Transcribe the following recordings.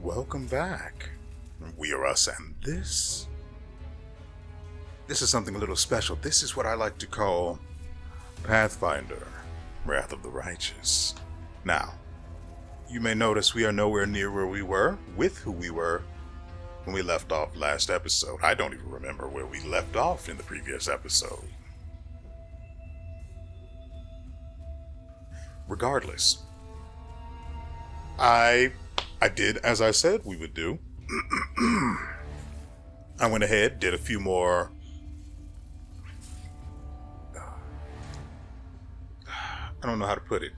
Welcome back. WeArEuS, and this is something a little special. This is what I like to call Pathfinder, Wrath of the Righteous. Now, you may notice we are nowhere near where we were, with who we were, when we left off last episode. I don't even remember where we left off in the previous episode. Regardless, I did as I said we would do. I went ahead, did a few more I don't know how to put it.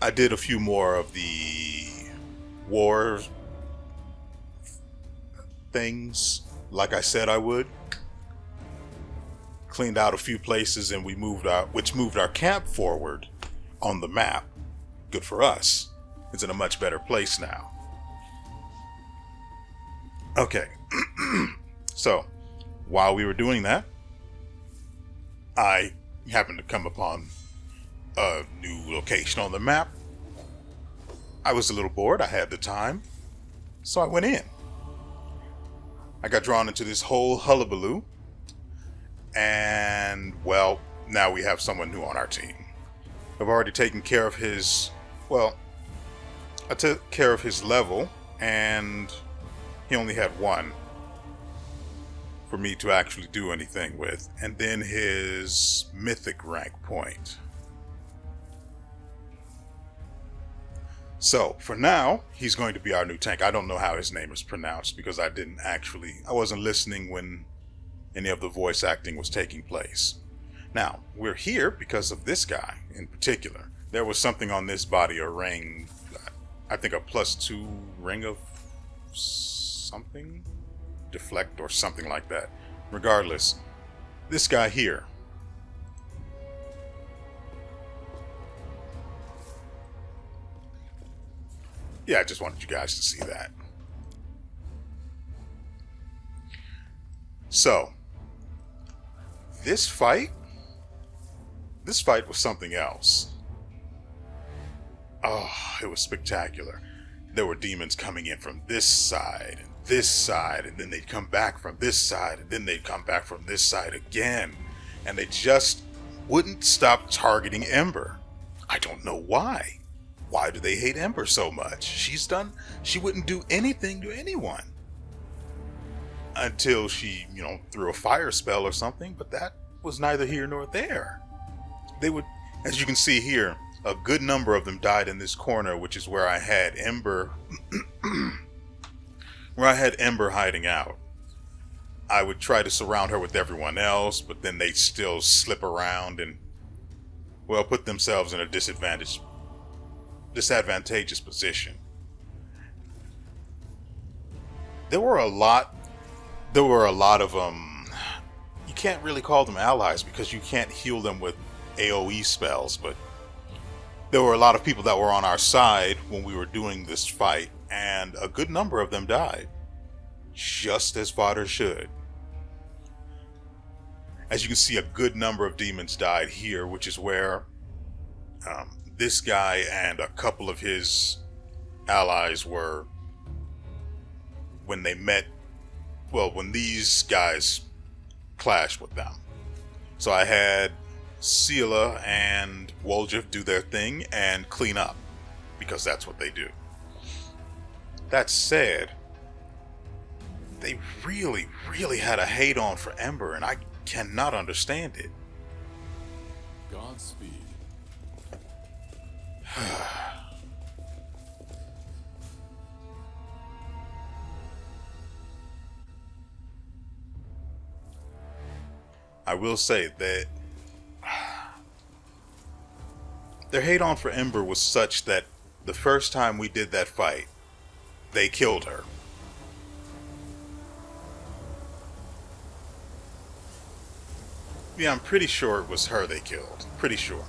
I did a few more of the war things like I said I would. Cleaned out a few places and we moved our camp forward on the map. Good for us. It's in a much better place now. Okay. So, while we were doing that, I happened to come upon a new location on the map. I was a little bored. I had the time. So I went in. I got drawn into this whole hullabaloo. And, well, now we have someone new on our team. I've already taken care of his... Well, I took care of his level, and he only had one for me to actually do anything with. And then his mythic rank point. So, for now, he's going to be our new tank. I don't know how his name is pronounced because I wasn't listening when any of the voice acting was taking place. Now, we're here because of this guy in particular. There was something on this body, a ring, I think a +2 ring of something? Deflect or something like that. Regardless, this guy here. Yeah, I just wanted you guys to see that. So, this fight was something else. Oh, it was spectacular. There were demons coming in from this side, and then they'd come back from this side, and then they'd come back from this side again. And they just wouldn't stop targeting Ember. I don't know why. Why do they hate Ember so much? She wouldn't do anything to anyone. Until she, threw a fire spell or something, but that was neither here nor there. They would, as you can see here, a good number of them died in this corner, which is where I had Ember, hiding out. I would try to surround her with everyone else, but then they'd still slip around and, well, put themselves in a disadvantageous position. There were a lot of you can't really call them allies because you can't heal them with AoE spells, but there were a lot of people that were on our side when we were doing this fight, and a good number of them died. Just as fodder should. As you can see, a good number of demons died here, which is where this guy and a couple of his allies were when they met, when these guys clashed with them. So I had Sela and Woljif do their thing and clean up, because that's what they do. That said, they really, really had a hate on for Ember, and I cannot understand it. Godspeed. I will say that their hate on for Ember was such that the first time we did that fight, they killed her. Yeah, I'm pretty sure it was her they killed. Pretty sure.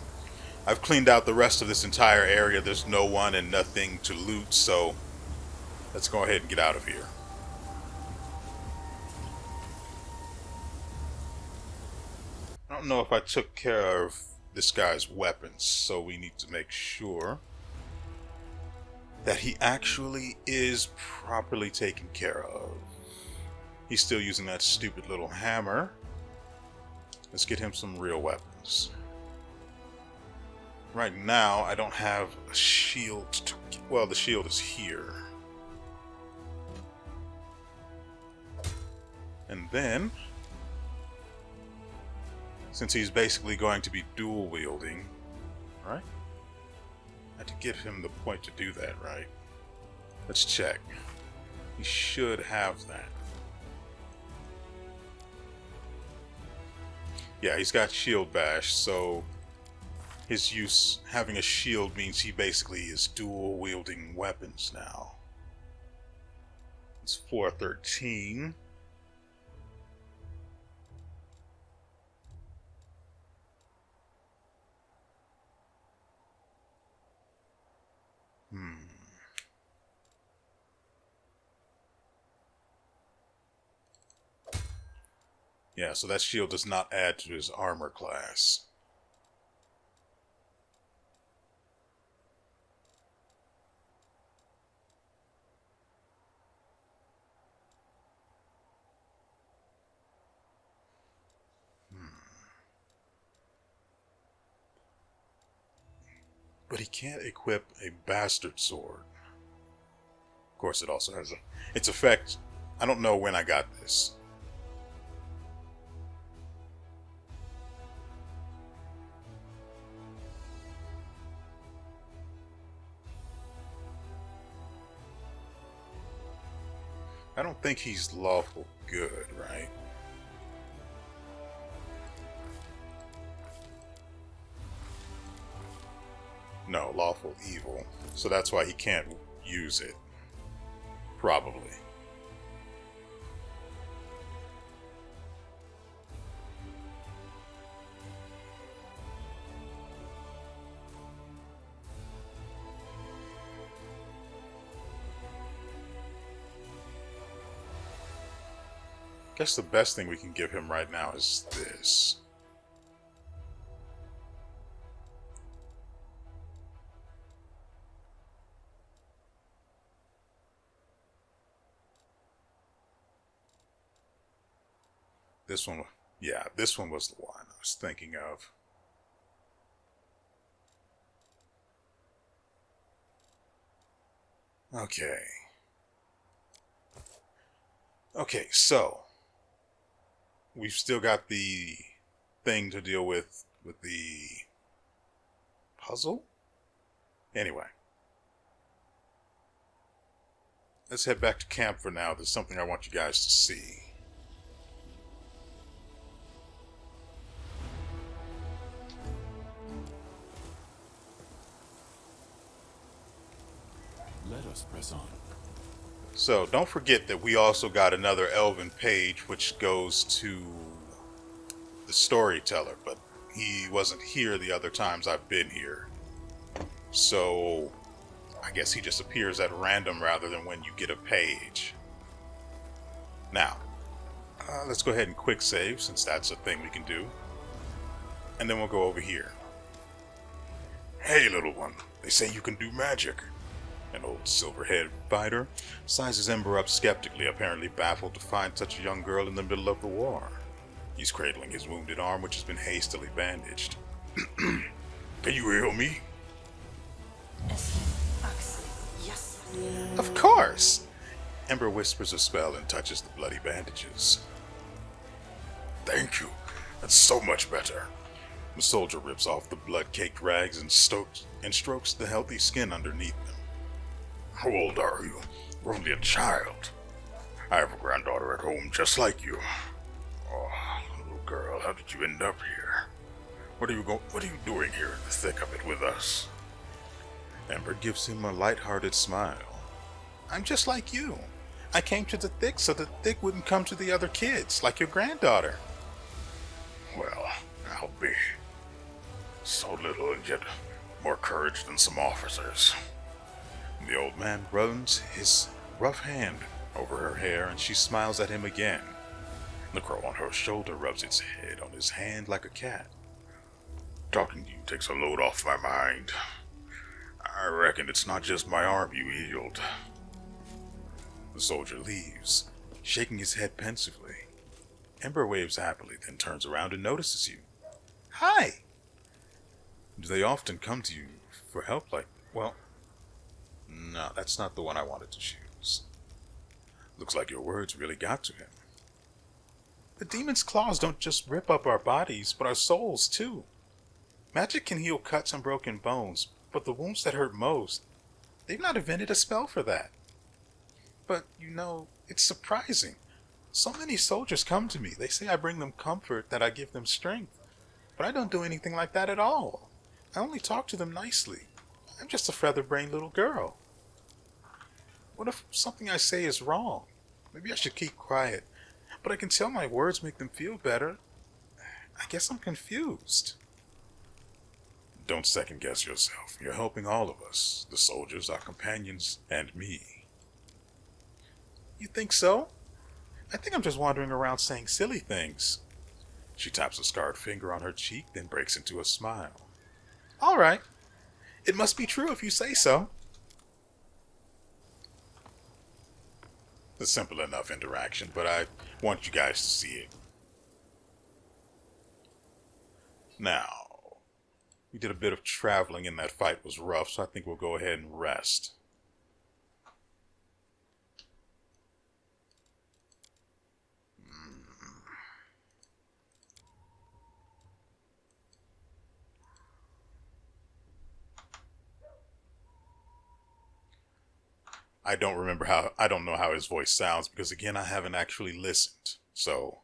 I've cleaned out the rest of this entire area. There's no one and nothing to loot, so let's go ahead and get out of here. I don't know if I took care of this guy's weapons, so we need to make sure that he actually is properly taken care of. He's still using that stupid little hammer. Let's get him some real weapons. Right now, I don't have a shield. Well, the shield is here. And then, since he's basically going to be dual wielding, right? I had to give him the point to do that, right? Let's check. He should have that. Yeah, he's got shield bash, so his use, having a shield, means he basically is dual wielding weapons now. It's 413. Yeah, so that shield does not add to his armor class. But he can't equip a bastard sword. Of course, it also has its effect. I don't know when I got this. I don't think he's lawful good, right? No, lawful evil. So that's why he can't use it. Probably. Guess the best thing we can give him right now is this. This one, yeah, this one was the one I was thinking of. Okay. Okay, so we've still got the thing to deal with the puzzle. Anyway, let's head back to camp for now. There's something I want you guys to see. Let us press on. So don't forget that we also got another Elven page which goes to the storyteller, but he wasn't here the other times I've been here. So I guess he just appears at random rather than when you get a page. Now, let's go ahead and quick save since that's a thing we can do. And then we'll go over here. Hey little one, they say you can do magic. An old silver-haired fighter sizes Ember up skeptically, apparently baffled to find such a young girl in the middle of the war. He's cradling his wounded arm, which has been hastily bandaged. Can you heal me? Yes. Of course! Ember whispers a spell and touches the bloody bandages. Thank you. That's so much better. The soldier rips off the blood-caked rags and strokes the healthy skin underneath them. How old are you? You're only a child. I have a granddaughter at home just like you. Oh, little girl, how did you end up here? What are you doing here in the thick of it with us? Ember gives him a light-hearted smile. I'm just like you. I came to the thick so the thick wouldn't come to the other kids, like your granddaughter. Well, I'll be. So little and yet more courage than some officers. The old man runs his rough hand over her hair and she smiles at him again. The crow on her shoulder rubs its head on his hand like a cat. Talking to you takes a load off my mind. I reckon it's not just my arm you healed. The soldier leaves, shaking his head pensively. Ember waves happily, then turns around and notices you. Hi! Do they often come to you for help like... Well, no, that's not the one I wanted to choose. Looks like your words really got to him. The demon's claws don't just rip up our bodies, but our souls too. Magic can heal cuts and broken bones, but the wounds that hurt most, they've not invented a spell for that. But, it's surprising. So many soldiers come to me. They say I bring them comfort, that I give them strength. But I don't do anything like that at all. I only talk to them nicely. I'm just a feather-brained little girl. What if something I say is wrong? Maybe I should keep quiet. But I can tell my words make them feel better. I guess I'm confused. Don't second-guess yourself. You're helping all of us. The soldiers, our companions, and me. You think so? I think I'm just wandering around saying silly things. She taps a scarred finger on her cheek, then breaks into a smile. All right. It must be true if you say so. A simple enough interaction, but I want you guys to see it. Now, we did a bit of traveling and that fight was rough, so I think we'll go ahead and rest. I don't know how his voice sounds because again, I haven't actually listened. So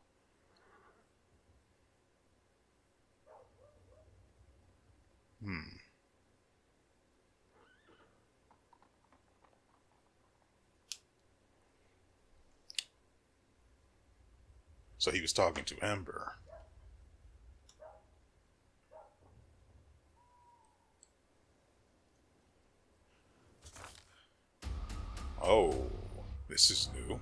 So he was talking to Ember. Oh, this is new.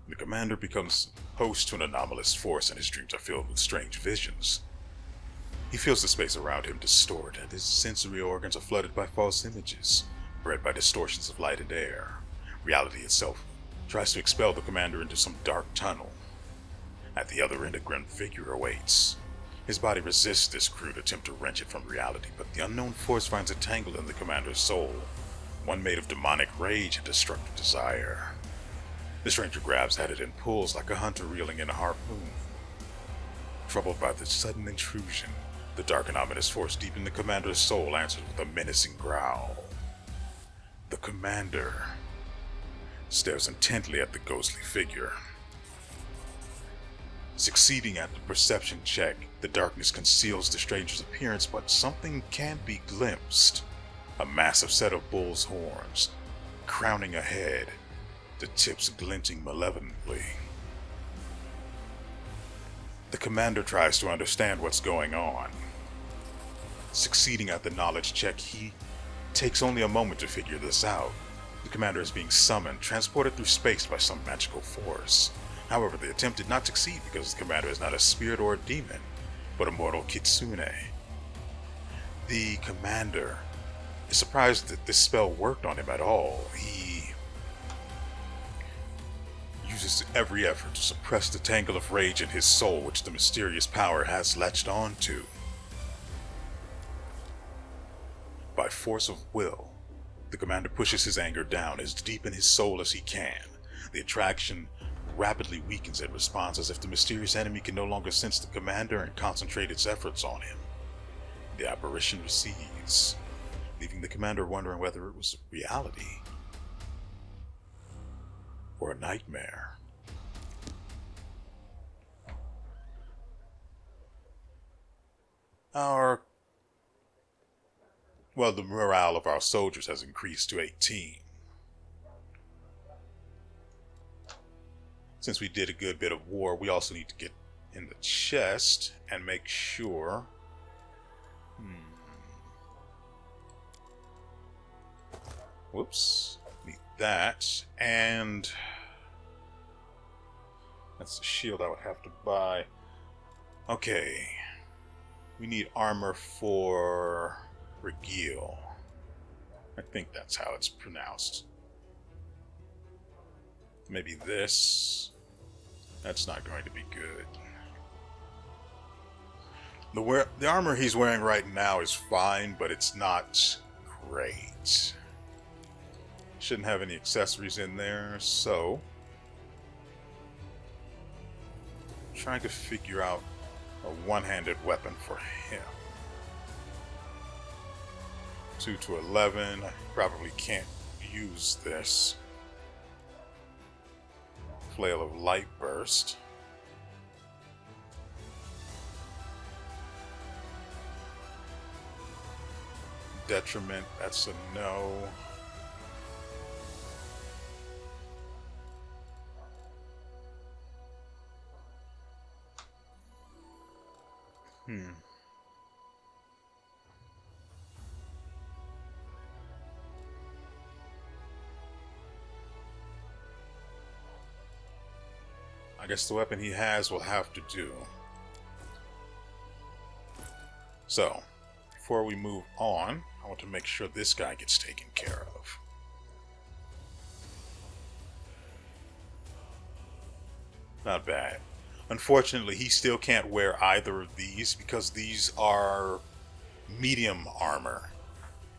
The commander becomes host to an anomalous force and his dreams are filled with strange visions. He feels the space around him distort and his sensory organs are flooded by false images, bred by distortions of light and air. Reality itself tries to expel the commander into some dark tunnel. At the other end, a grim figure awaits. His body resists this crude attempt to wrench it from reality, but the unknown force finds a tangle in the commander's soul, one made of demonic rage and destructive desire. The stranger grabs at it and pulls like a hunter reeling in a harpoon. Troubled by the sudden intrusion, the dark and ominous force deep in the commander's soul answers with a menacing growl. The commander stares intently at the ghostly figure. Succeeding at the perception check, the darkness conceals the stranger's appearance, but something can be glimpsed. A massive set of bull's horns, crowning a head, the tips glinting malevolently. The commander tries to understand what's going on. Succeeding at the knowledge check, he takes only a moment to figure this out. The commander is being summoned, transported through space by some magical force. However, the attempt did not succeed because the commander is not a spirit or a demon, but a mortal kitsune. The commander is surprised that this spell worked on him at all. He uses every effort to suppress the tangle of rage in his soul which the mysterious power has latched on to. By force of will, the commander pushes his anger down as deep in his soul as he can. The attraction rapidly weakens and responds as if the mysterious enemy can no longer sense the commander and concentrate its efforts on him. The apparition recedes, leaving the commander wondering whether it was reality or a nightmare. The morale of our soldiers has increased to 18. Since we did a good bit of war, we also need to get in the chest and make sure. Whoops. Need that. And that's the shield I would have to buy. Okay. We need armor for Regil. I think that's how it's pronounced. Maybe this. That's not going to be good. The armor he's wearing right now is fine, but it's not great. Shouldn't have any accessories in there, so I'm trying to figure out a one-handed weapon for him. 2 to 11. I probably can't use this. Flail of Light Burst. Detriment, that's a no. I guess the weapon he has will have to do. So, before we move on, I want to make sure this guy gets taken care of. Not bad. Unfortunately, he still can't wear either of these because these are medium armor.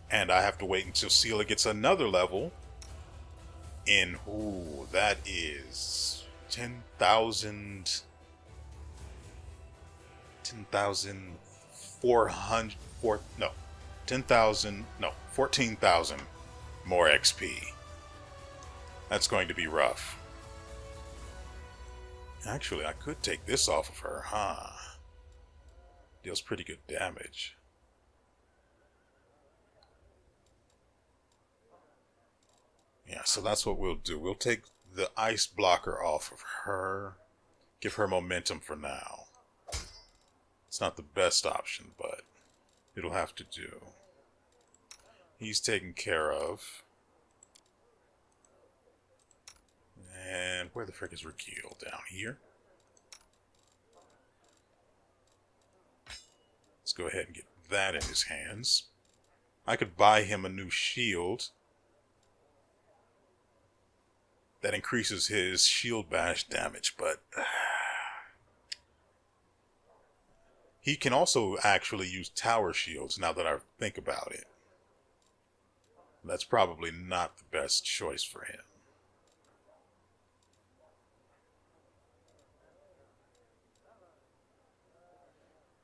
And I have to wait until Seela gets another level in, ooh, that is 10,000... 10,400... no. 10,000... no, 14,000 more XP. That's going to be rough. Actually, I could take this off of her, huh? Deals pretty good damage. Yeah, so that's what we'll do. We'll take the ice blocker off of her. Give her momentum for now. It's not the best option, but it'll have to do. He's taken care of. And where the frick is Regil? Down here. Let's go ahead and get that in his hands. I could buy him a new shield that increases his shield bash damage, but he can also actually use tower shields now that I think about it. That's probably not the best choice for him.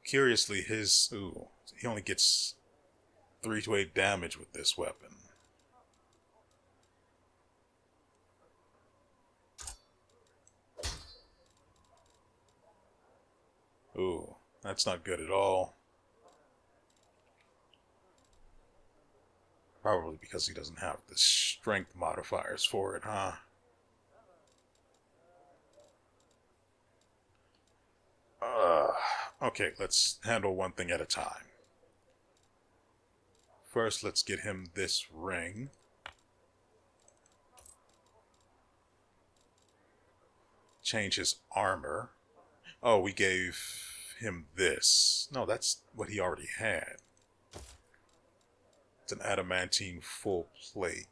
Curiously, he only gets 3 to 8 damage with this weapon. Ooh, that's not good at all. Probably because he doesn't have the strength modifiers for it, huh? Okay, let's handle one thing at a time. First, let's get him this ring. Change his armor. Oh, we gave him this. No, that's what he already had. It's an adamantine full plate.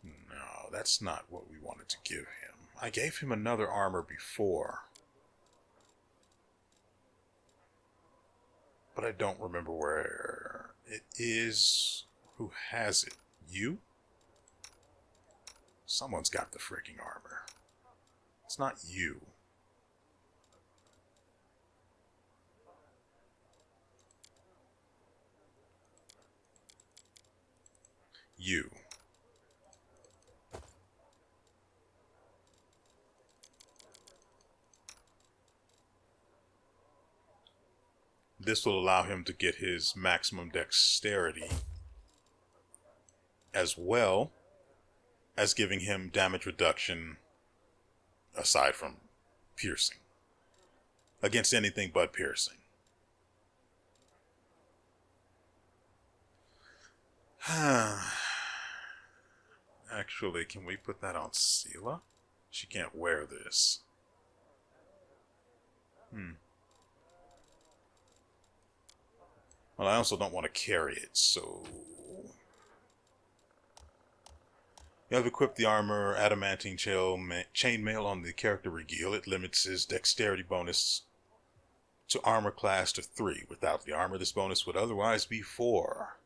No, that's not what we wanted to give him. I gave him another armor before, but I don't remember where it is. Who has it? You? Someone's got the freaking armor. It's not you. You. This will allow him to get his maximum dexterity, as well as giving him damage reduction aside from piercing. Against anything but piercing. Actually, can we put that on Seela? She can't wear this. Well, I also don't want to carry it, so... You have equipped the armor adamantine chainmail on the character Regil. It limits his dexterity bonus to armor class to 3. Without the armor, this bonus would otherwise be 4.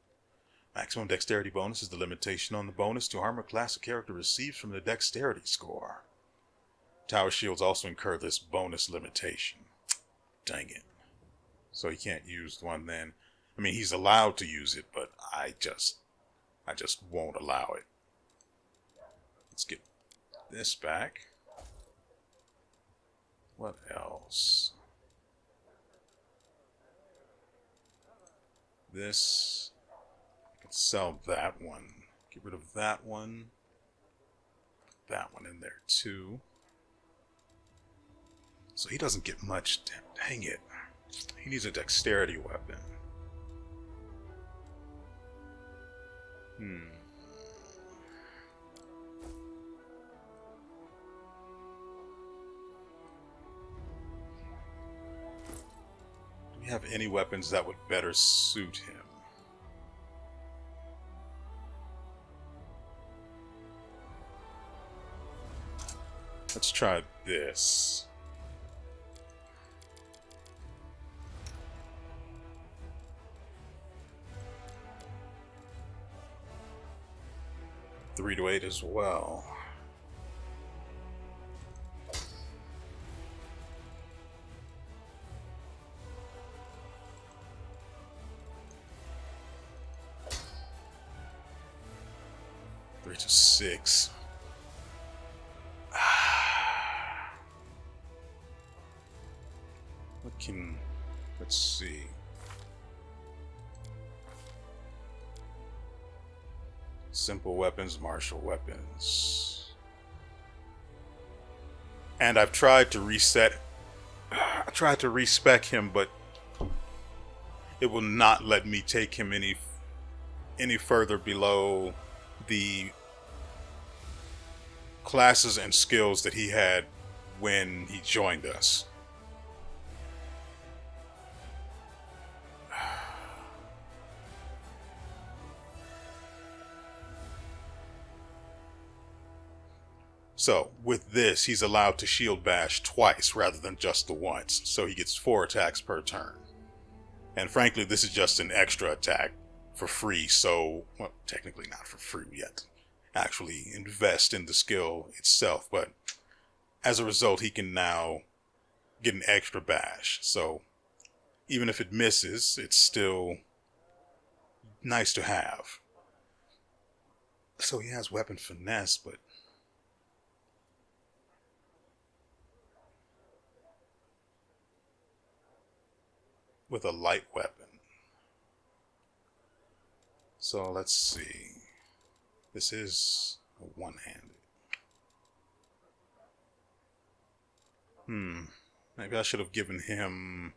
Maximum dexterity bonus is the limitation on the bonus to armor class a character receives from the dexterity score. Tower shields also incur this bonus limitation. Dang it. So he can't use one then. I mean, he's allowed to use it, but I just won't allow it. Let's get this back. What else? This. I can sell that one. Get rid of that one. Put that one in there too. So he doesn't get much. Dang it. He needs a dexterity weapon. Do we have any weapons that would better suit him? Let's try this. Three to 8 as well. Three to 6. Let's see. Simple weapons, martial weapons. And I've tried to reset. I tried to respec him, but it will not let me take him any further below the classes and skills that he had when he joined us. So, with this, he's allowed to shield bash twice rather than just the once, so he gets 4 attacks per turn. And frankly, this is just an extra attack for free, so, well, technically not for free yet. Actually invest in the skill itself, but as a result, he can now get an extra bash. So, even if it misses, it's still nice to have. So he has weapon finesse, but with a light weapon. So let's see. This is a one-handed. Maybe I should have given him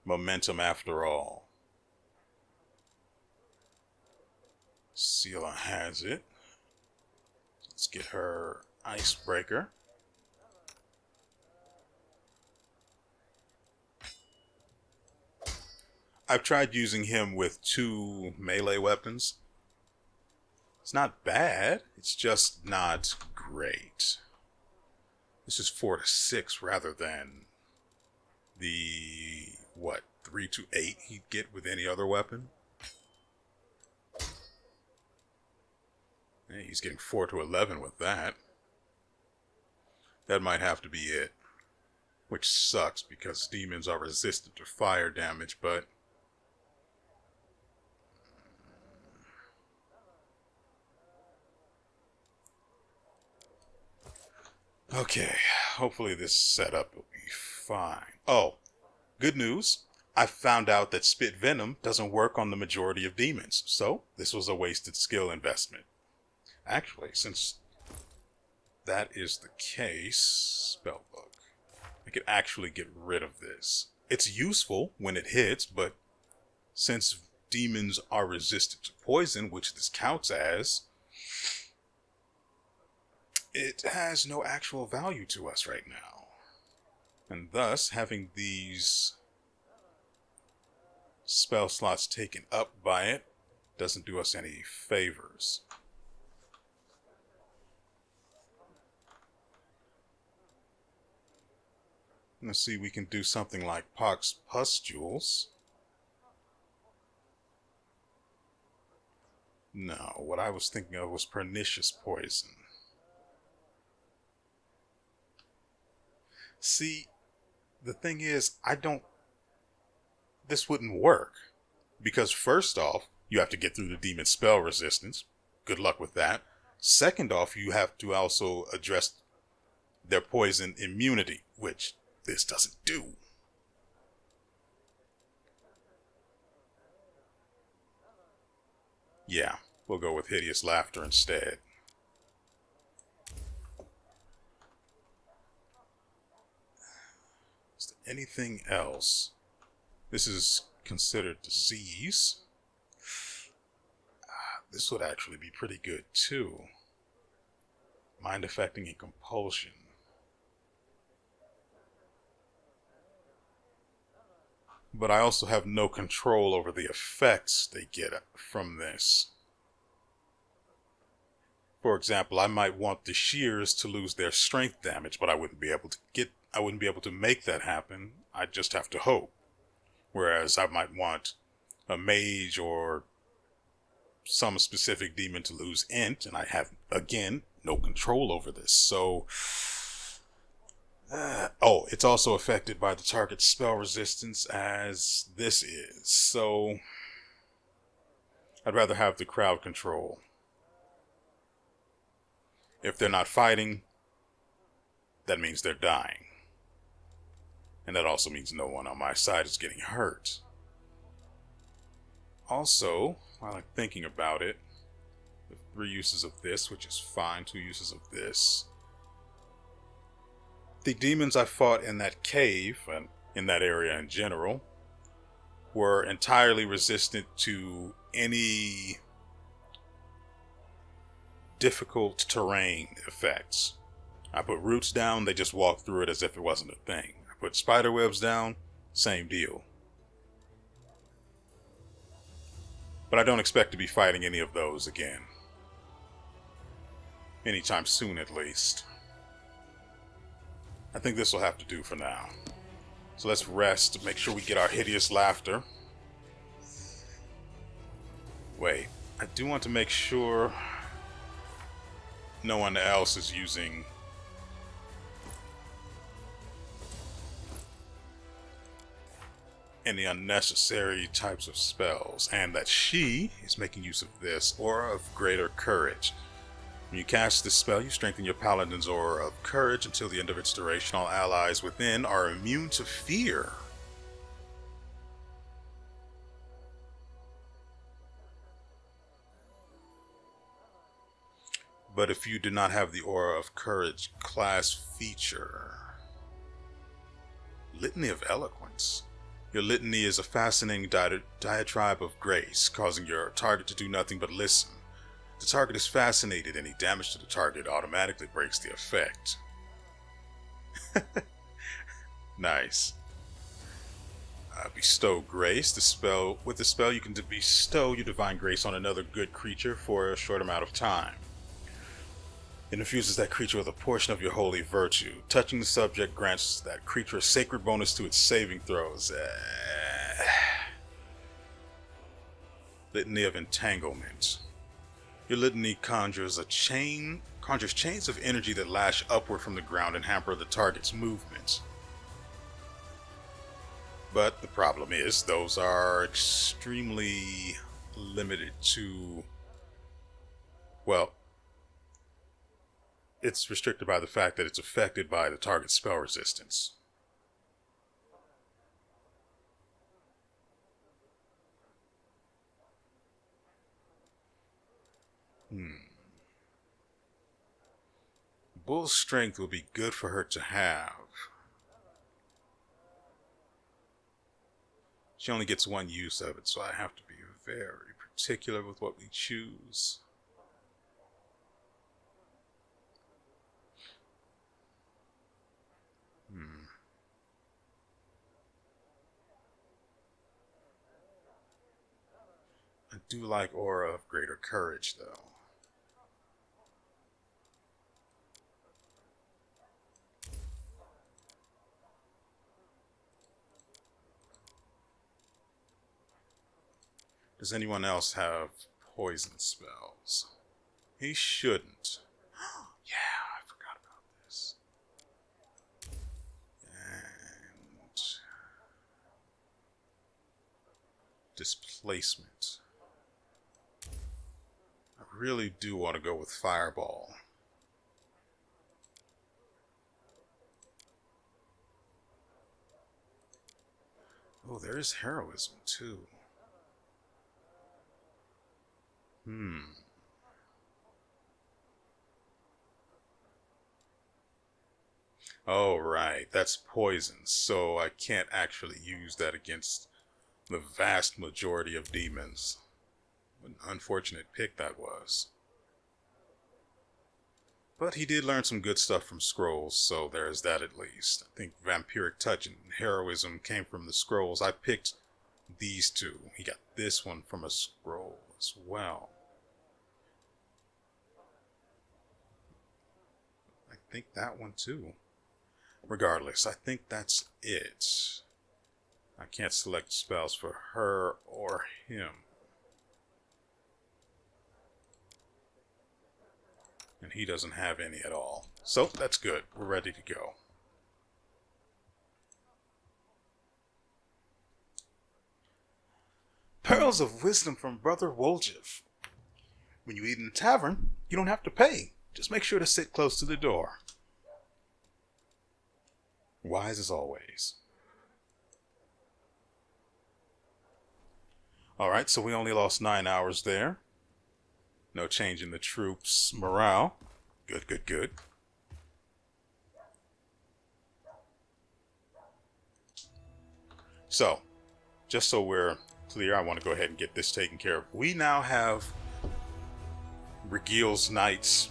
momentum after all. Seela has it. Let's get her icebreaker. I've tried using him with 2 melee weapons. It's not bad, it's just not great. This is 4 to 6 rather than the, 3 to 8 he'd get with any other weapon. Hey, he's getting 4 to 11 with that. That might have to be it. Which sucks because demons are resistant to fire damage, but okay, hopefully this setup will be fine. Oh, good news. I found out that Spit Venom doesn't work on the majority of demons, so this was a wasted skill investment. Actually, since that is the case, spellbook, I could actually get rid of this. It's useful when it hits, but since demons are resistant to poison, which this counts as, it has no actual value to us right now. And thus, having these spell slots taken up by it doesn't do us any favors. Let's see, we can do something like Pox Pustules. No, what I was thinking of was Pernicious Poison. See, the thing is, this wouldn't work. Because first off, you have to get through the demon spell resistance. Good luck with that. Second off, you have to also address their poison immunity, which this doesn't do. Yeah, we'll go with Hideous Laughter instead. Is there anything else? This is considered disease. This would actually be pretty good too. Mind affecting and compulsion. But I also have no control over the effects they get from this. For example, I might want the shears to lose their strength damage, but I wouldn't be able to make that happen. I'd just have to hope. Whereas I might want a mage or some specific demon to lose int, and I have, again, no control over this. So, it's also affected by the target's spell resistance as this is. So, I'd rather have the crowd control. If they're not fighting, that means they're dying. And that also means no one on my side is getting hurt. Also, while I'm thinking about it, the 3 uses of this, which is fine, 2 uses of this. The demons I fought in that cave, and in that area in general, were entirely resistant to any difficult terrain effects. I put roots down, they just walked through it as if it wasn't a thing. I put spider webs down, same deal. But I don't expect to be fighting any of those again. Anytime soon, at least. I think this will have to do for now. So let's rest, make sure we get our Hideous Laughter. Wait, I do want to make sure no one else is using any unnecessary types of spells, and that she is making use of this Aura of Greater Courage. When you cast this spell, you strengthen your Paladin's Aura of Courage until the end of its duration. All allies within are immune to fear. But if you do not have the Aura of Courage class feature, Litany of Eloquence. Your litany is a fascinating diatribe of grace, causing your target to do nothing but listen. The target is fascinated, any damage to the target automatically breaks the effect. Nice. Bestow Grace. With the spell, you can bestow your divine grace on another good creature for a short amount of time. It infuses that creature with a portion of your holy virtue. Touching the subject grants that creature a sacred bonus to its saving throws. Litany of Entanglement. Your litany conjures chains of energy that lash upward from the ground and hamper the target's movement. But the problem is, those are extremely limited to, well, it's restricted by the fact that it's affected by the target's spell resistance. Bull's strength will be good for her to have. She only gets 1 use of it, so I have to be very particular with what we choose. do like Aura of Greater Courage, though. Does anyone else have poison spells? He shouldn't. Yeah, I forgot about this. And displacement. I really do want to go with Fireball. Oh, there is heroism too. Oh, right. That's poison, so I can't actually use that against the vast majority of demons. What an unfortunate pick that was. But he did learn some good stuff from scrolls, so there's that at least. I think Vampiric Touch and Heroism came from the scrolls. I picked these two. He got this one from a scroll as well. I think that one too. Regardless, I think that's it. I can't select spells for her or him. And he doesn't have any at all. So that's good. We're ready to go. Pearls of Wisdom from Brother Woljif. When you eat in the tavern, you don't have to pay. Just make sure to sit close to the door. Wise as always. Alright, so we only lost 9 hours there. No change in the troops' morale. Good, good, good. So, just so we're clear, I want to go ahead and get this taken care of. We now have Regil's Knights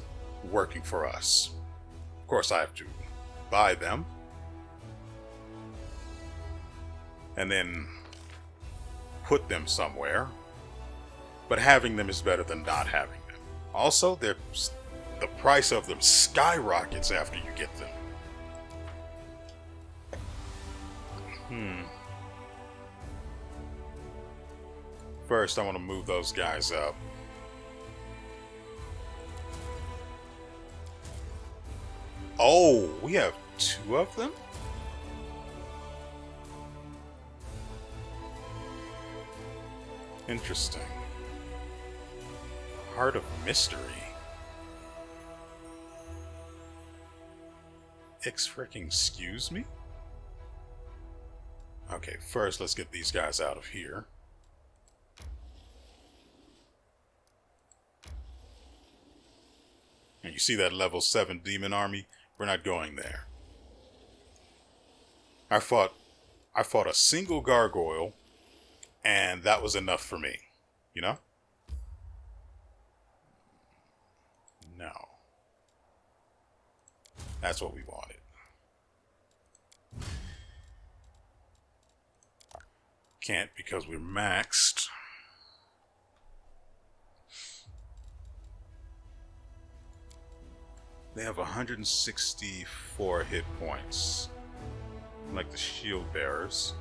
working for us. Of course, I have to buy them. And then put them somewhere. But having them is better than not having them. Also, the price of them skyrockets after you get them. First, I want to move those guys up. Oh, we have 2 of them? Interesting. Heart of Mystery. Excuse me? Okay, first let's get these guys out of here. And you see that level 7 demon army? We're not going there. I fought a single gargoyle, and that was enough for me. You know? No. That's what we wanted. Can't because we're maxed. They have 164 hit points. Like the shield bearers.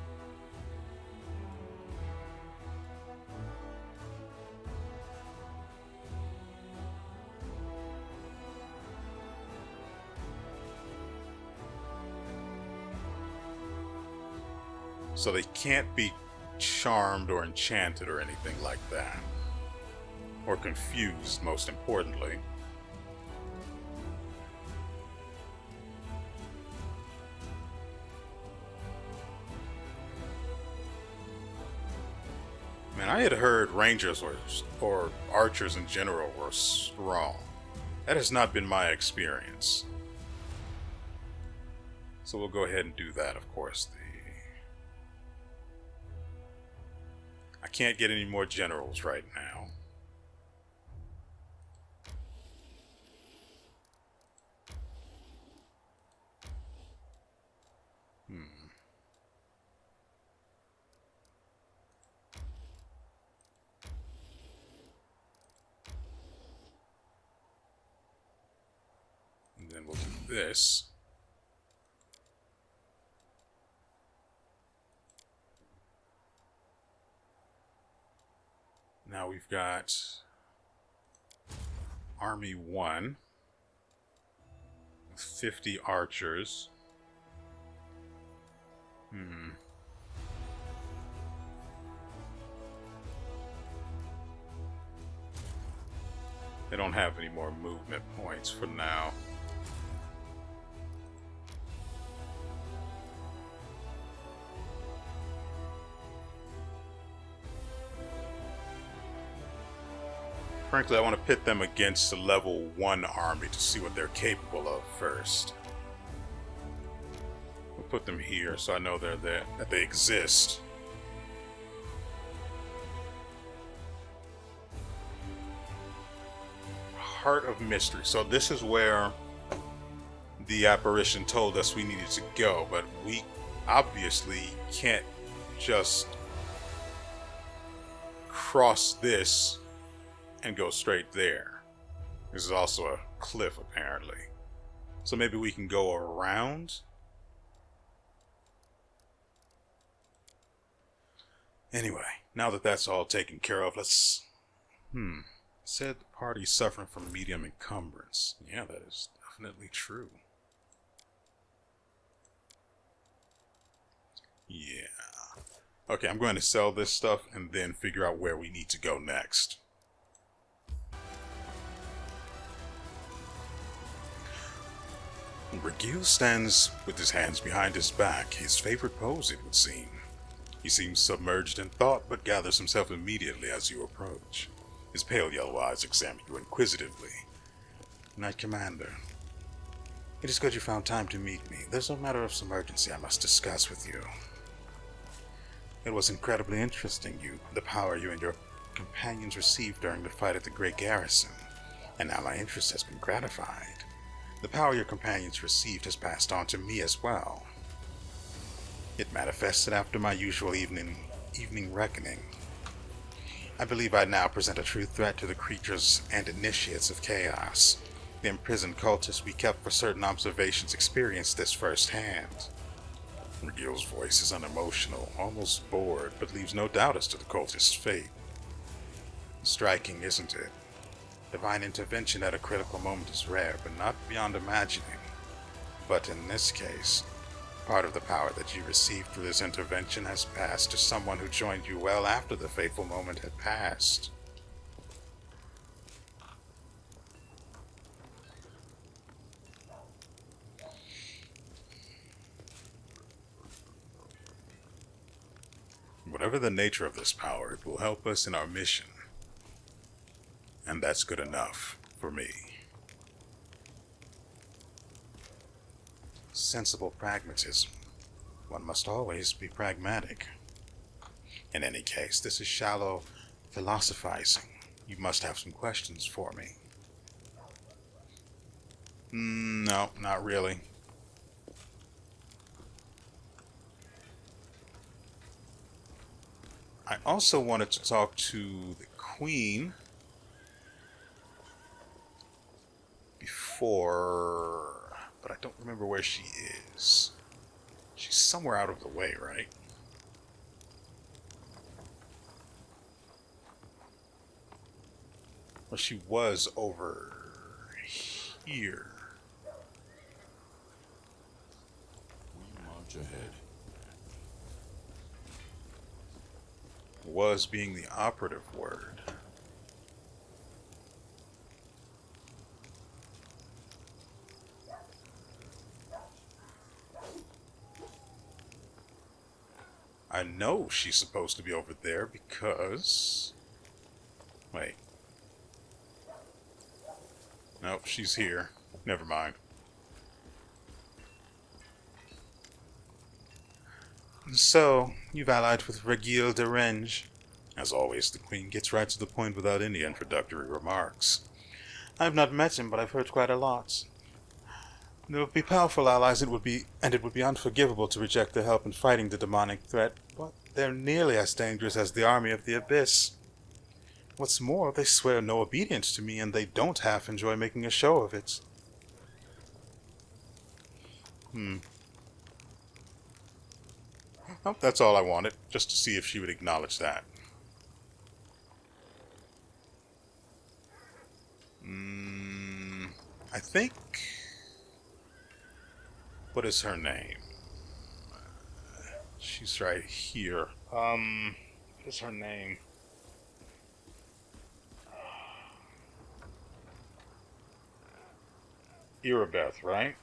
So they can't be charmed or enchanted or anything like that. Or confused, most importantly. Man, I had heard rangers or archers in general were strong. That has not been my experience. So we'll go ahead and do that, of course. I can't get any more generals right now. this. Now we've got Army 1 with 50 archers. They don't have any more movement points for now. Frankly, I want to pit them against the level 1 army to see what they're capable of first. We'll put them here so I know they're there, that they exist. Heart of Mystery. So this is where the apparition told us we needed to go, but we obviously can't just cross this and go straight there. This is also a cliff, apparently. So maybe we can go around. Anyway, now that that's all taken care of, let's... Said the party's suffering from medium encumbrance. Yeah, that is definitely true. Yeah. Okay, I'm going to sell this stuff and then figure out where we need to go next. WeArEuS stands with his hands behind his back, his favorite pose, it would seem. He seems submerged in thought, but gathers himself immediately as you approach. His pale yellow eyes examine you inquisitively. Knight Commander, it is good you found time to meet me. There's a matter of some urgency I must discuss with you. It was incredibly interesting, the power you and your companions received during the fight at the Great Garrison, and now my interest has been gratified. The power your companions received has passed on to me as well. It manifested after my usual evening reckoning. I believe I now present a true threat to the creatures and initiates of chaos. The imprisoned cultists we kept for certain observations experienced this firsthand. WeArEuS' voice is unemotional, almost bored, but leaves no doubt as to the cultist's fate. Striking, isn't it? Divine intervention at a critical moment is rare, but not beyond imagining. But in this case, part of the power that you received through this intervention has passed to someone who joined you well after the fateful moment had passed. Whatever the nature of this power, it will help us in our mission. And that's good enough for me. Sensible pragmatism. One must always be pragmatic. In any case, this is shallow philosophizing. You must have some questions for me. No, not really. I also wanted to talk to the Queen before, but I don't remember where she is. She's somewhere out of the way, right? Well, she was over here. We march ahead. Was being the operative word. I know she's supposed to be over there because... Wait. Nope, she's here. Never mind. So, you've allied with Regil de Renge. As always, the Queen gets right to the point without any introductory remarks. I've not met him, but I've heard quite a lot. There would be powerful allies, it would be unforgivable to reject their help in fighting the demonic threat, but they're nearly as dangerous as the army of the Abyss. What's more, they swear no obedience to me, and they don't half enjoy making a show of it. Oh, that's all I wanted, just to see if she would acknowledge that. I think... What is her name? She's right here. What is her name? Irabeth, right?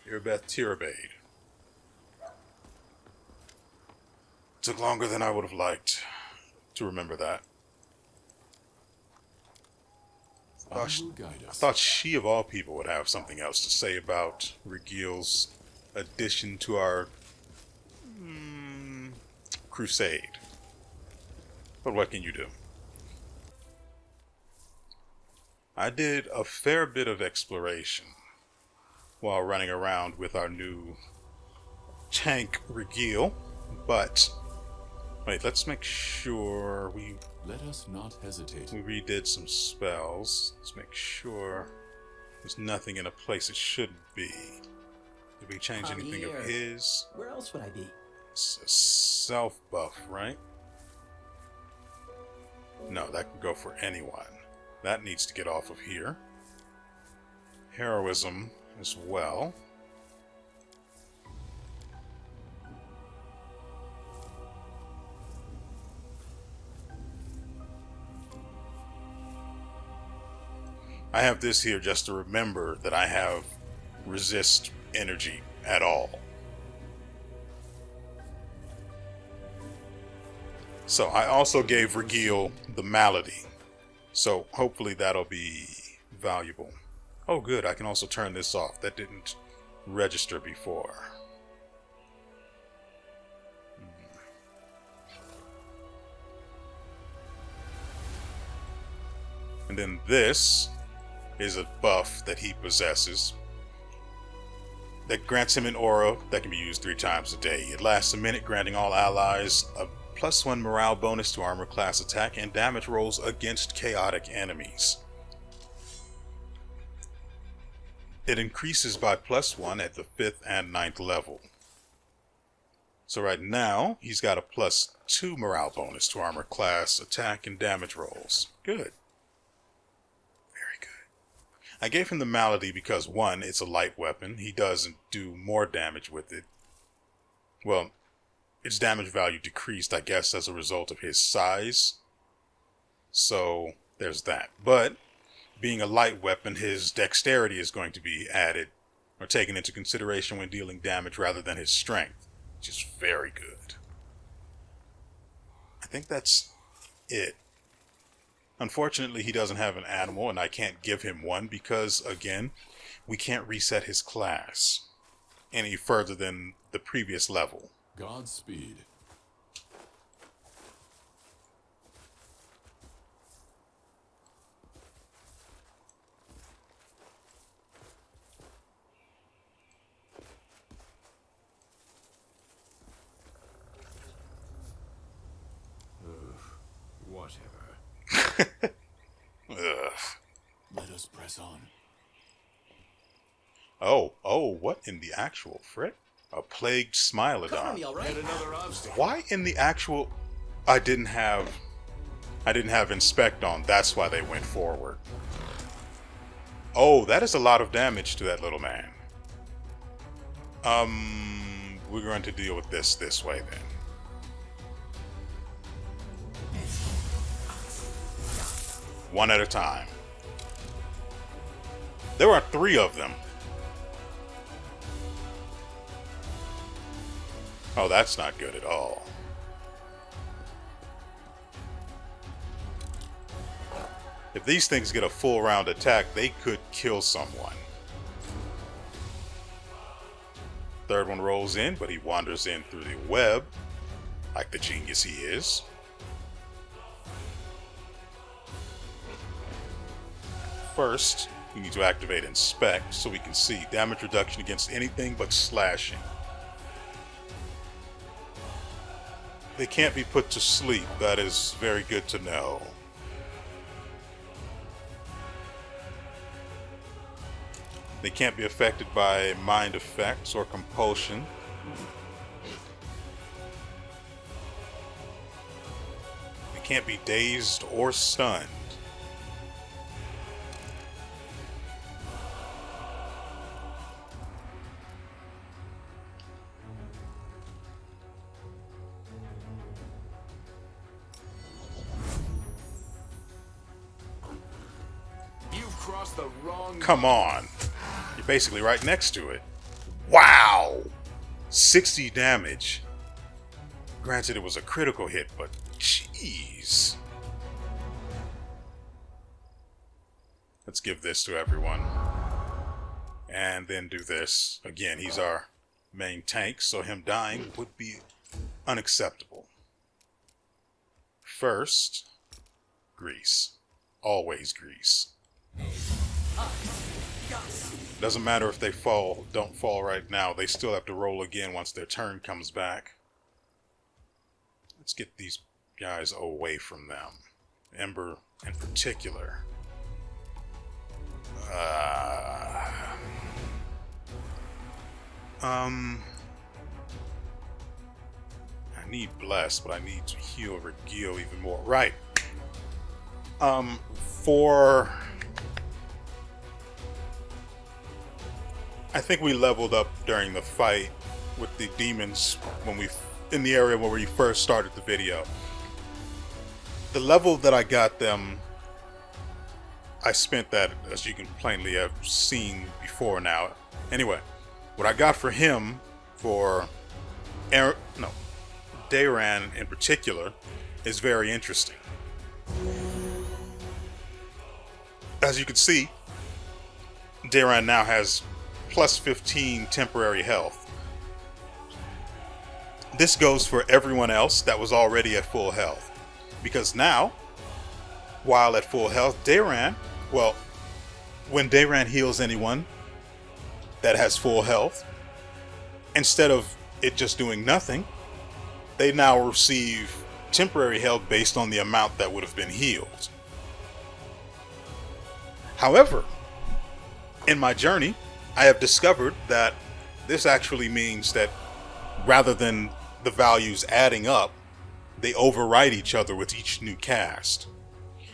Irabeth Tirabade. Took longer than I would have liked to remember that. I thought she, of all people, would have something else to say about WeArEuS' addition to our crusade. But what can you do? I did a fair bit of exploration while running around with our new tank WeArEuS, but wait, let's make sure we... Let us not hesitate. We redid some spells. Let's make sure there's nothing in a place it shouldn't be. Did we change anything of his? Where else would I be? It's a self buff, right? No, that can go for anyone. That needs to get off of here. Heroism as well. I have this here just to remember that I have resist energy at all. So I also gave WeArEuS the malady. So hopefully that'll be valuable. Oh good, I can also turn this off. That didn't register before. And then this is a buff that he possesses that grants him an aura that can be used 3 times a day. It lasts a minute, granting all allies a +1 morale bonus to armor class attack and damage rolls against chaotic enemies. It increases by +1 at the 5th and 9th level. So right now, he's got a +2 morale bonus to armor class attack and damage rolls. Good. I gave him the malady because, 1, it's a light weapon. He doesn't do more damage with it. Well, its damage value decreased, I guess, as a result of his size. So, there's that. But, being a light weapon, his dexterity is going to be added, or taken into consideration when dealing damage rather than his strength, which is very good. I think that's it. Unfortunately, he doesn't have an animal, and I can't give him one because, again, we can't reset his class any further than the previous level. Godspeed. Whatever. Ugh. Let us press on. Oh, what in the actual frick? A plagued Smilodon. Me, all right? Another obstacle. Why in the actual... I didn't have inspect on, that's why they went forward. Oh, that is a lot of damage to that little man. We're going to deal with this way then. One at a time. There are 3 of them. Oh, that's not good at all. If these things get a full round attack, they could kill someone. 3rd one rolls in, but he wanders in through the web, like the genius he is. First, we need to activate Inspect so we can see damage reduction against anything but slashing. They can't be put to sleep. That is very good to know. They can't be affected by mind effects or compulsion. They can't be dazed or stunned. The wrong Come on. You're basically right next to it. Wow! 60 damage. Granted, it was a critical hit, but jeez. Let's give this to everyone. And then do this. Again, he's our main tank, so him dying would be unacceptable. First, grease. Always grease. Doesn't matter if they don't fall right now. They still have to roll again once their turn comes back. Let's get these guys away from them. Ember in particular. I need Bless, but I need to heal Regil even more. Right. I think we leveled up during the fight with the demons in the area where we first started the video. The level that I got them, I spent that, as you can plainly have seen before now. Anyway, what I got for him, for Dayran in particular, is very interesting. As you can see, Dayran now has plus 15 temporary health. This goes for everyone else that was already at full health. Because now, while at full health, Dayran, well, when Dayran heals anyone that has full health, instead of it just doing nothing, they now receive temporary health based on the amount that would have been healed. However, in my journey, I have discovered that this actually means that rather than the values adding up, they override each other with each new cast.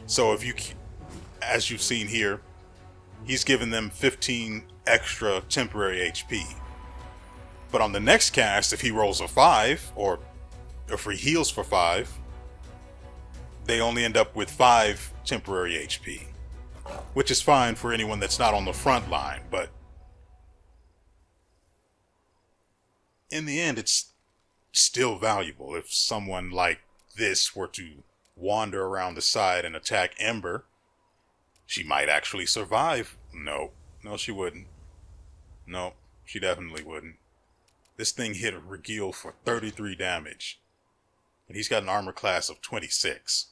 So if you, as you've seen here, he's given them 15 extra temporary HP. But on the next cast, if he rolls a 5, or if he heals for 5, they only end up with 5 temporary HP. Which is fine for anyone that's not on the front line, but in the end, it's still valuable. If someone like this were to wander around the side and attack Ember, she might actually survive. No, she wouldn't. No, she definitely wouldn't. This thing hit Regil for 33 damage, and he's got an armor class of 26.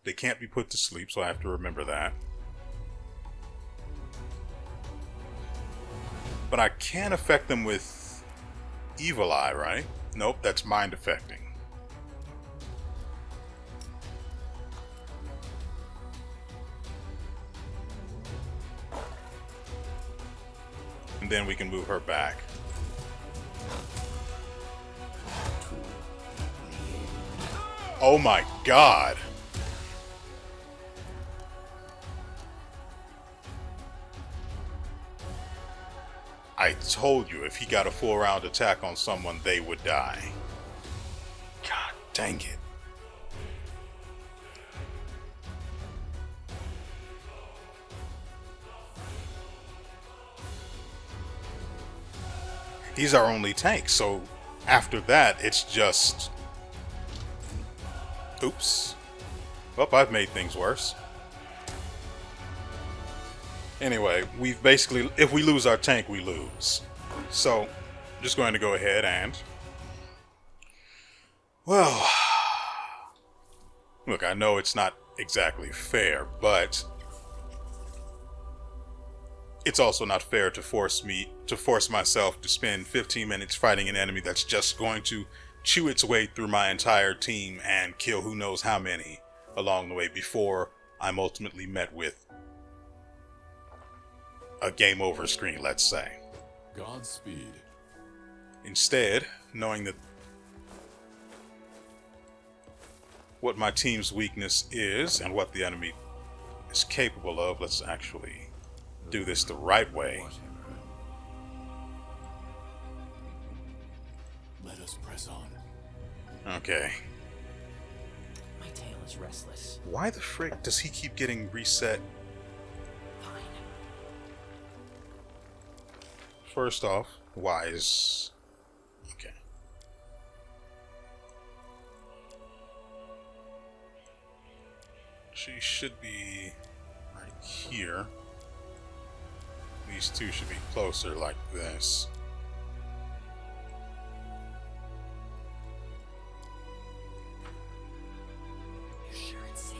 They can't be put to sleep, so I have to remember that. But I can affect them with Evil Eye, right? Nope, that's mind affecting. And then we can move her back. Oh my god! I told you, if he got a full round attack on someone, they would die. God dang it. He's our only tank, so after that, it's just... Oops. Well, I've made things worse. Anyway, we've basically, if we lose our tank, we lose. So, I'm just going to go ahead and... Well... Look, I know it's not exactly fair, but... It's also not fair to force myself to spend 15 minutes fighting an enemy that's just going to chew its way through my entire team and kill who knows how many along the way before I'm ultimately met with a game over screen, let's say. Godspeed. Instead, knowing that what my team's weakness is and what the enemy is capable of, let's actually do this the right way. Let us press on. Okay. My tail is restless. Why the frick does he keep getting reset? Fine. First off, why is... Okay. She should be right here. These two should be closer like this. You're sure it's safe?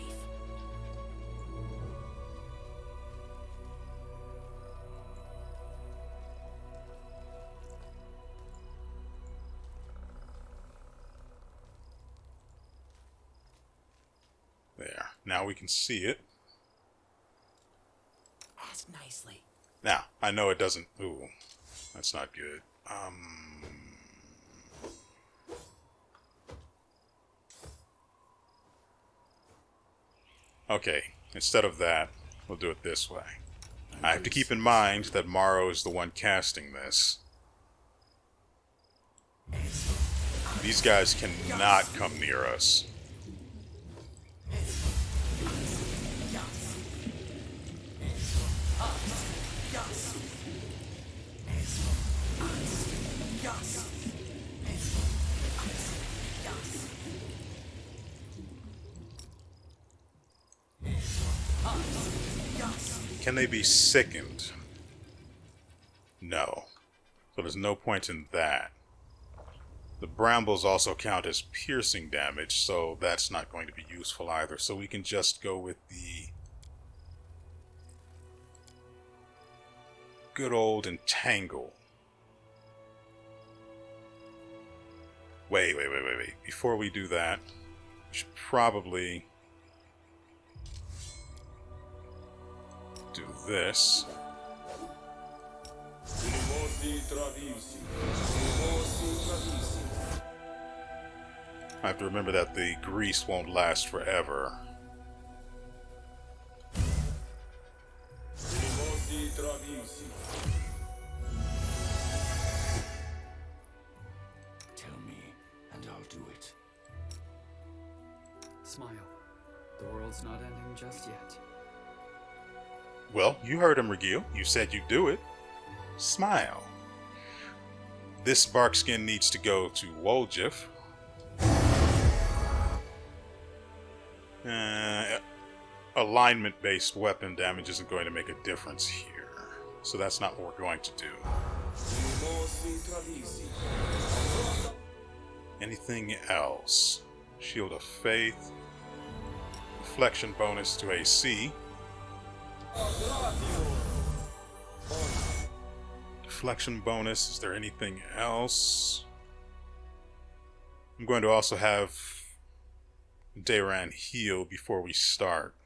There. Now we can see it. Ask nicely. Now, I know it doesn't... Ooh, that's not good. Okay, instead of that, we'll do it this way. I have to keep in mind that Morrow is the one casting this. These guys cannot come near us. Can they be sickened? No. So there's no point in that. The brambles also count as piercing damage, so that's not going to be useful either. So we can just go with the good old entangle. Wait. Before we do that, we should probably do this. I have to remember that the grease won't last forever. Tell me, and I'll do it. Smile. The world's not ending just yet. Well, you heard him, Regil. You said you'd do it. Smile. This bark skin needs to go to WoLGIF. Alignment-based weapon damage isn't going to make a difference here. So that's not what we're going to do. Anything else? Shield of Faith. Reflection bonus to AC. Deflection bonus. Is there anything else? I'm going to also have Dayran heal before we start.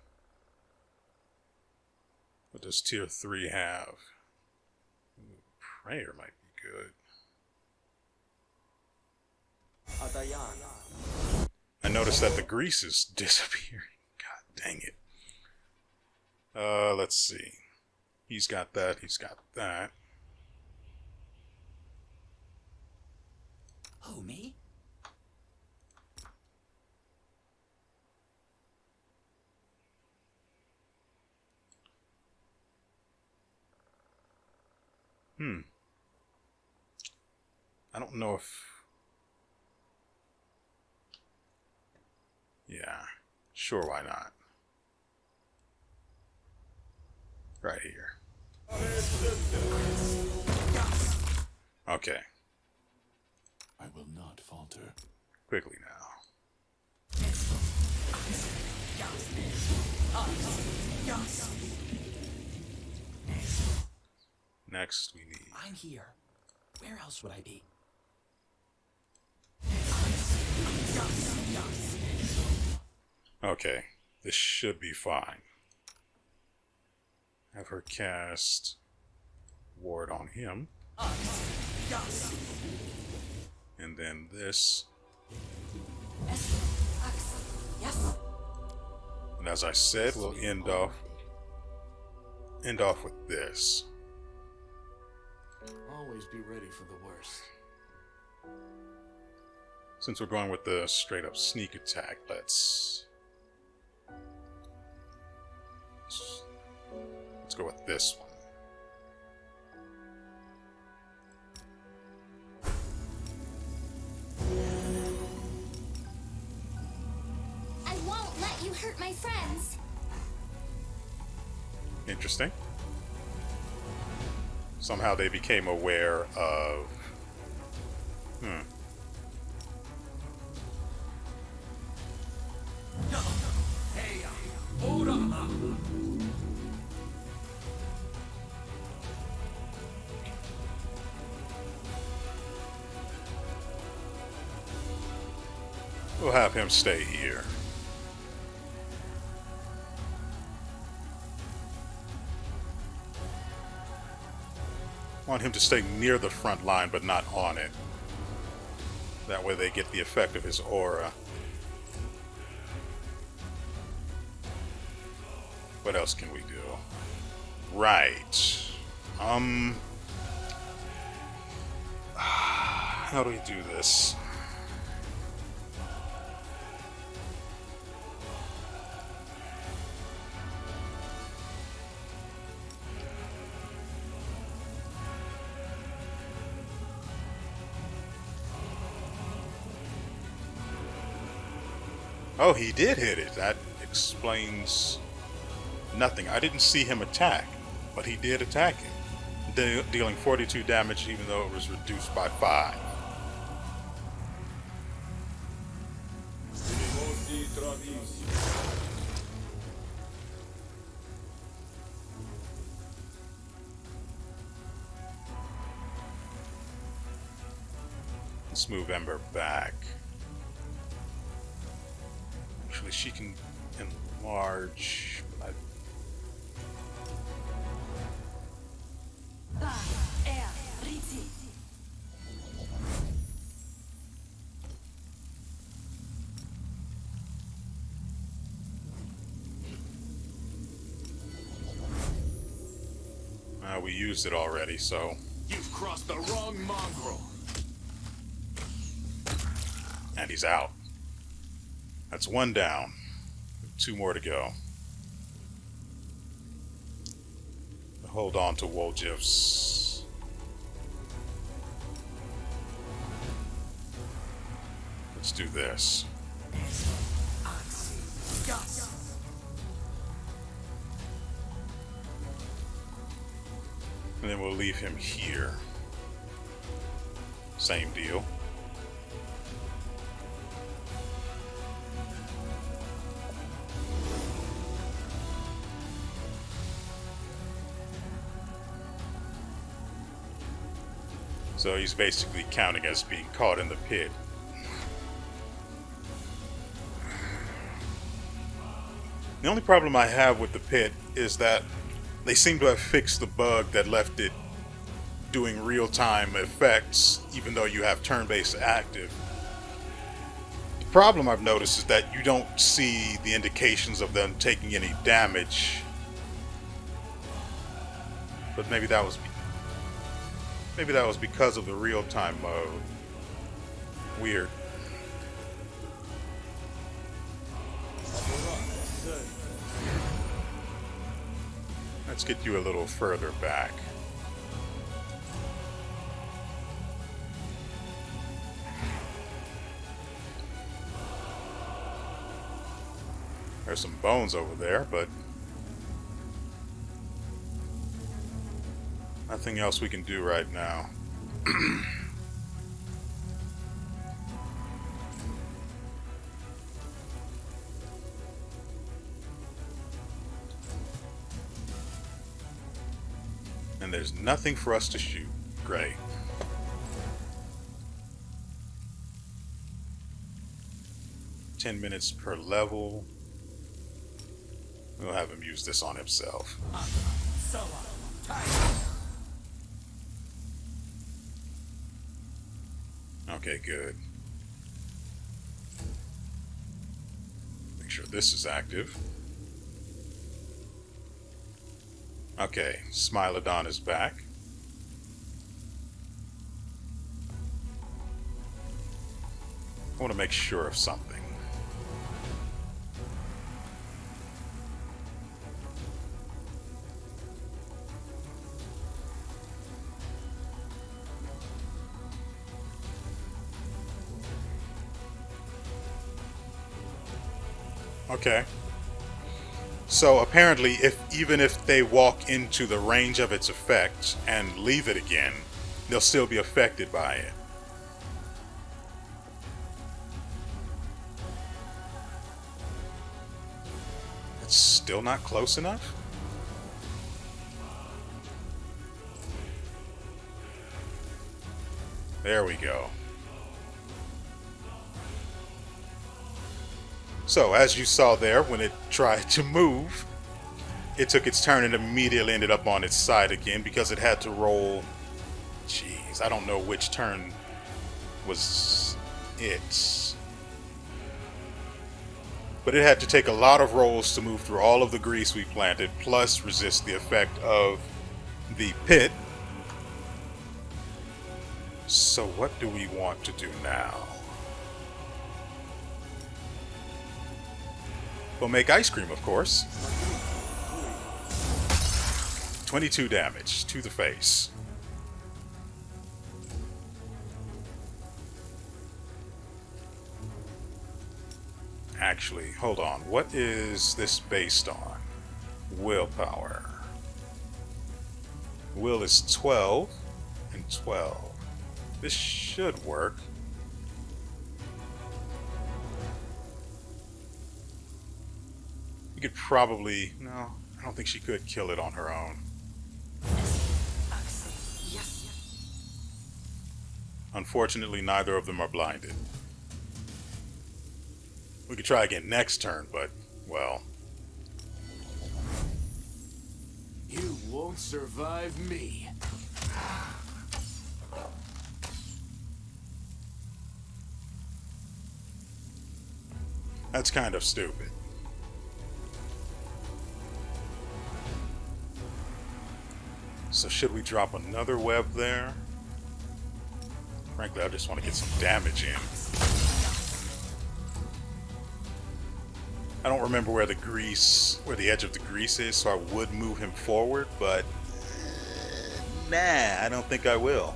What does tier 3 have? Ooh, prayer might be good. I noticed that the grease is disappearing. God dang it. Let's see. He's got that. He's got that. Who, me? I don't know if... Yeah. Sure, why not? Right here. Okay. I will not falter. Quickly now. Next, we need... I'm here. Where else would I be? Okay. This should be fine. Have her cast ward on him. And then this. Yes. And as I said, we'll end off with this. Always be ready for the worst. Since we're going with the straight up sneak attack, let's go with this one. I won't let you hurt my friends. Interesting. Somehow they became aware of... We'll have him stay here. Want him to stay near the front line, but not on it. That way they get the effect of his aura. What else can we do? Right. How do we do this? Oh, he did hit it. That explains nothing. I didn't see him attack, but he did attack him, dealing 42 damage even though it was reduced by 5. Let's move Ember back. Actually, she can enlarge, but we used it already, so... You've crossed the wrong mongrel. And he's out. That's 1 down. 2 more to go. Hold on to WeArEuS. Let's do this. And then we'll leave him here. Same deal. So he's basically counting as being caught in the pit. The only problem I have with the pit is that they seem to have fixed the bug that left it doing real-time effects even though you have turn-based active. The problem I've noticed is that you don't see the indications of them taking any damage. But maybe that was because of the real-time mode. Weird. Let's get you a little further back. There's some bones over there, but nothing else we can do right now. And there's nothing for us to shoot. Great. $10 minutes per level. We'll have him use this on himself. Okay, good. Make sure this is active. Okay, Smilodon is back. I want to make sure of something. Okay. So apparently, even if they walk into the range of its effect and leave it again, they'll still be affected by it. It's still not close enough? There we go. So, as you saw there, when it tried to move, it took its turn and immediately ended up on its side again because it had to roll. Jeez, I don't know which turn was it. But it had to take a lot of rolls to move through all of the grease we planted, plus resist the effect of the pit. So what do we want to do now? We'll make ice cream, of course. 22 damage to the face. Actually, hold on. What is this based on? Willpower. Will is 12 and 12. This should work. Could probably... No, I don't think she could kill it on her own. Yes. Unfortunately, neither of them are blinded. We could try again next turn, but, well... You won't survive me. That's kind of stupid. So should we drop another web there? Frankly, I just want to get some damage in. I don't remember where the edge of the grease is, so I would move him forward, but nah, I don't think I will.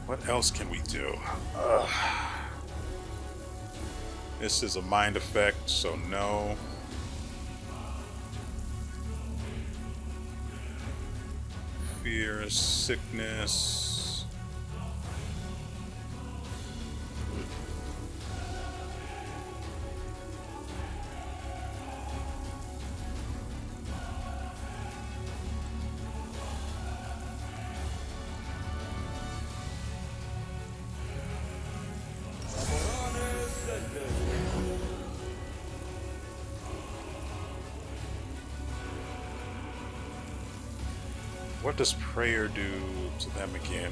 What else can we do? This is a mind effect, so no. Fear, sickness. What does prayer do to them again?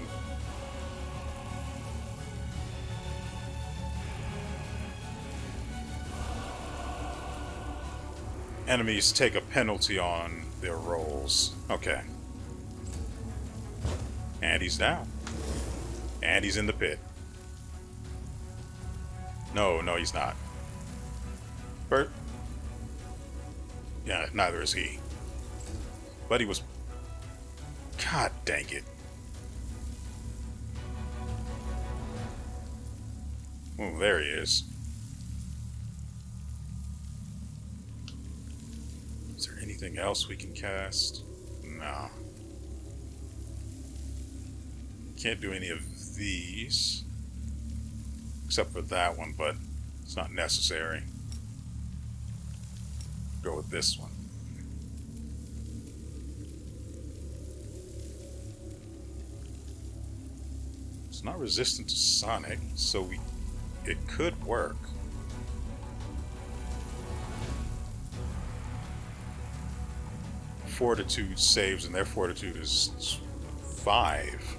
Enemies take a penalty on their rolls. Okay. And he's down. And he's in the pit. No, he's not. Bert? Yeah, neither is he. But he was... God dang it. Oh, there he is. Is there anything else we can cast? No. Can't do any of these. Except for that one, but it's not necessary. Go with this one. It's not resistant to sonic, so it could work. Fortitude saves, and their fortitude is 5.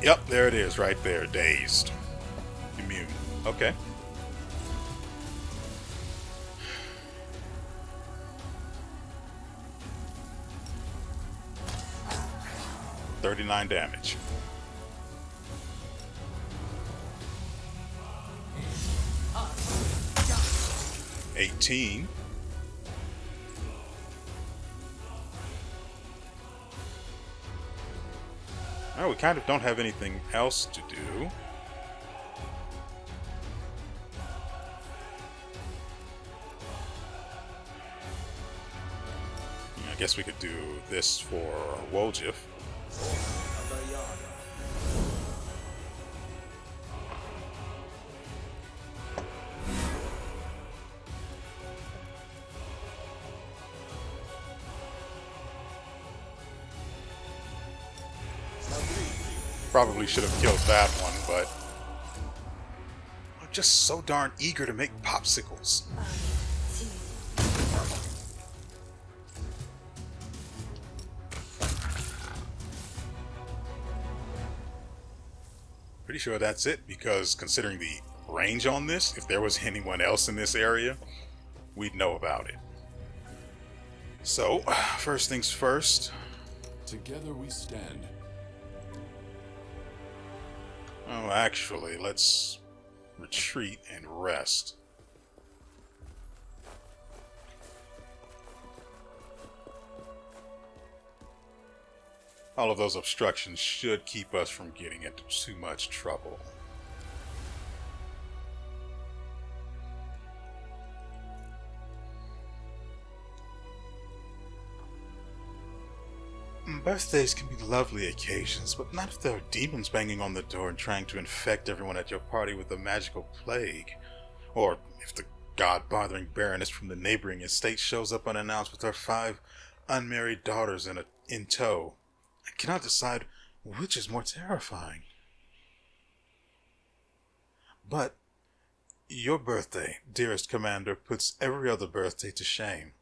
Yep, there it is, right there. Dazed. Immune. Okay. $39 damage. $18. Oh, we kind of don't have anything else to do. I guess we could do this for WoJif. Probably should have killed that one, but I'm just so darn eager to make popsicles. Pretty sure that's it, because considering the range on this, if there was anyone else in this area, we'd know about it. So, first things first. Together we stand. Oh, actually, let's retreat and rest. All of those obstructions should keep us from getting into too much trouble. Birthdays can be lovely occasions, but not if there are demons banging on the door and trying to infect everyone at your party with a magical plague. Or if the god-bothering baroness from the neighboring estate shows up unannounced with her 5 unmarried daughters in tow. I cannot decide which is more terrifying. But your birthday, dearest commander, puts every other birthday to shame.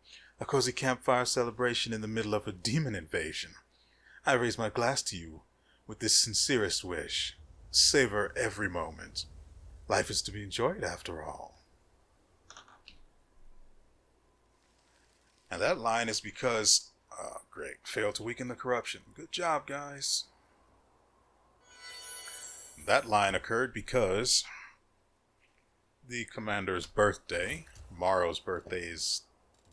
A cozy campfire celebration in the middle of a demon invasion. I raise my glass to you with this sincerest wish. Savor every moment. Life is to be enjoyed after all. And that line is because... great. Failed to weaken the corruption. Good job, guys. That line occurred because the commander's birthday, Morrow's birthday, is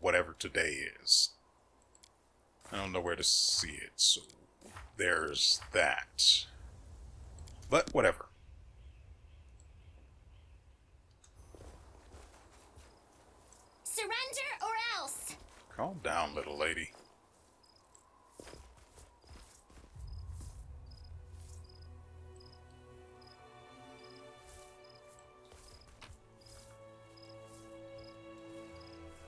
whatever today is. I don't know where to see it, so there's that. But whatever. Surrender or else. Calm down, little lady.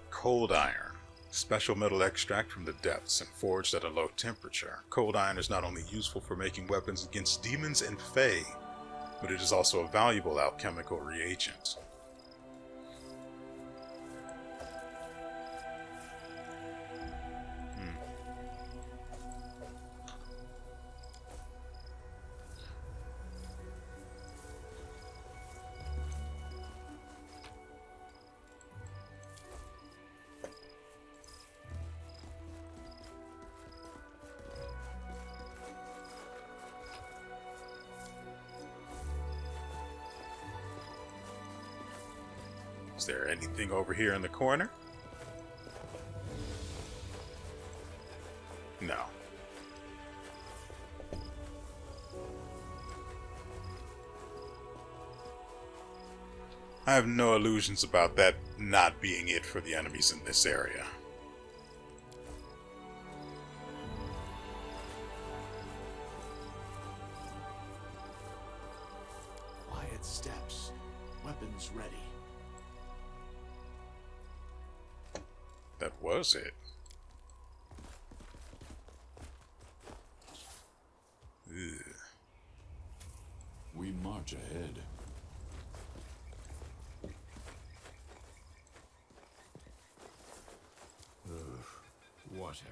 Cold iron. Special metal extract from the depths and forged at a low temperature. Cold iron is not only useful for making weapons against demons and fae, but it is also a valuable alchemical reagent. Is there anything over here in the corner? No. I have no illusions about that not being it for the enemies in this area. Quiet steps. Weapons ready. that was it. Ugh. We march ahead. Whatever.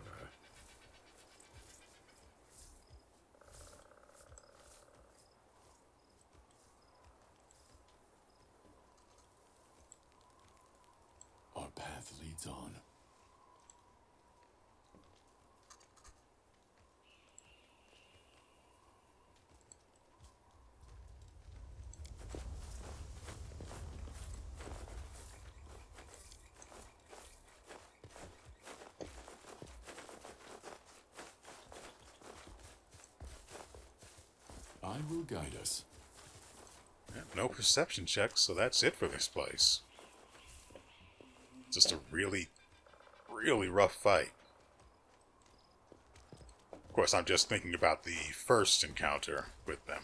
Our path leads on. I will guide us. Yeah, no perception checks, so that's it for this place. Just a really, really rough fight. Of course, I'm just thinking about the first encounter with them.